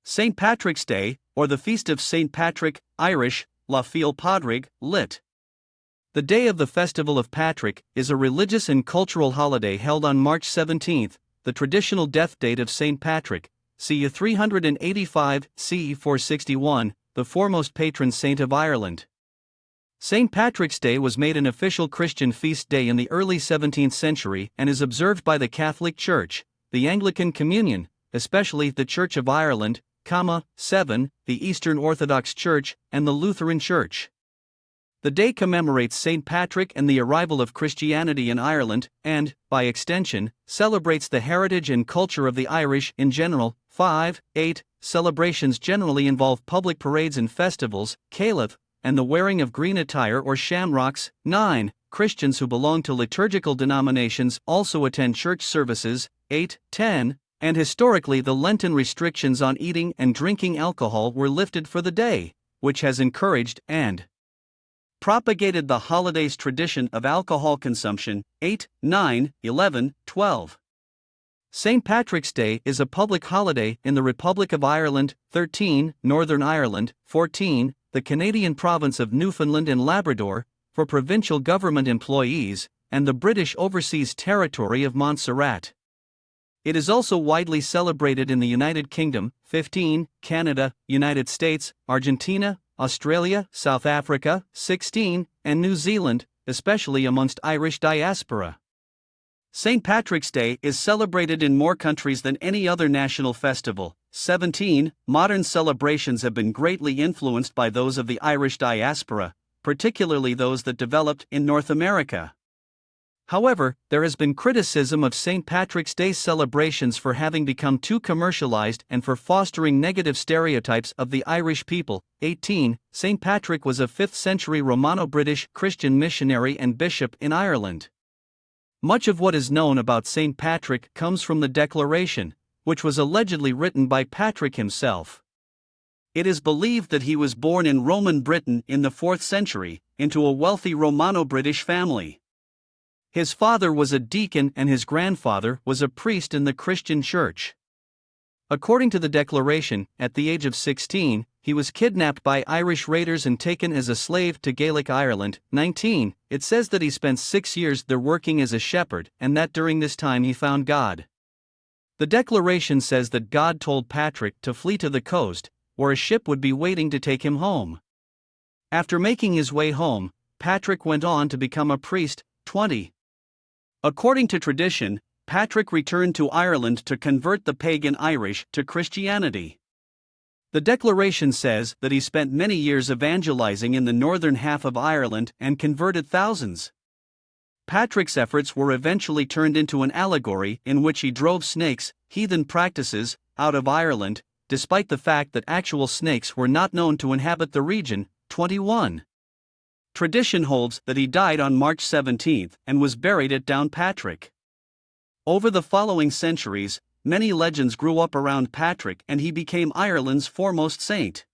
St. Patrick's Day, or the Feast of St. Patrick, Irish, La Fiel Padrig, lit. The day of the Festival of Patrick is a religious and cultural holiday held on March 17, the traditional death date of St. Patrick, c. 385 CE 461, the foremost patron saint of Ireland. St. Patrick's Day was made an official Christian feast day in the early 17th century and is observed by the Catholic Church, the Anglican Communion, especially the Church of Ireland, 7, the Eastern Orthodox Church, and the Lutheran Church. The day commemorates St. Patrick and the arrival of Christianity in Ireland, and, by extension, celebrates the heritage and culture of the Irish in general. 8. Celebrations generally involve public parades and festivals, Caliph, and the wearing of green attire or shamrocks. 9. Christians who belong to liturgical denominations also attend church services. 8. 10. And historically the Lenten restrictions on eating and drinking alcohol were lifted for the day, which has encouraged and propagated the holiday's tradition of alcohol consumption. 8, 9, 11, 12. St. Patrick's Day is a public holiday in the Republic of Ireland. 13, Northern Ireland. 14, the Canadian province of Newfoundland and Labrador, for provincial government employees, and the British Overseas Territory of Montserrat. It is also widely celebrated in the United Kingdom. 15, Canada, United States, Argentina, Australia, South Africa. 16, and New Zealand, especially amongst Irish diaspora. St. Patrick's Day is celebrated in more countries than any other national festival. 17, modern celebrations have been greatly influenced by those of the Irish diaspora, particularly those that developed in North America. However, there has been criticism of St. Patrick's Day celebrations for having become too commercialized and for fostering negative stereotypes of the Irish people. 18, St. Patrick was a 5th century Romano-British Christian missionary and bishop in Ireland. Much of what is known about St. Patrick comes from the Declaration, which was allegedly written by Patrick himself. It is believed that he was born in Roman Britain in the 4th century, into a wealthy Romano-British family. His father was a deacon and his grandfather was a priest in the Christian church. According to the Declaration, at the age of 16, he was kidnapped by Irish raiders and taken as a slave to Gaelic Ireland. 19, it says that he spent 6 years there working as a shepherd and that during this time he found God. The Declaration says that God told Patrick to flee to the coast, where a ship would be waiting to take him home. After making his way home, Patrick went on to become a priest. 20. According to tradition, Patrick returned to Ireland to convert the pagan Irish to Christianity. The Declaration says that he spent many years evangelizing in the northern half of Ireland and converted thousands. Patrick's efforts were eventually turned into an allegory in which he drove snakes, heathen practices, out of Ireland, despite the fact that actual snakes were not known to inhabit the region. 21. Tradition holds that he died on March 17 and was buried at Downpatrick. Over the following centuries, many legends grew up around Patrick and he became Ireland's foremost saint.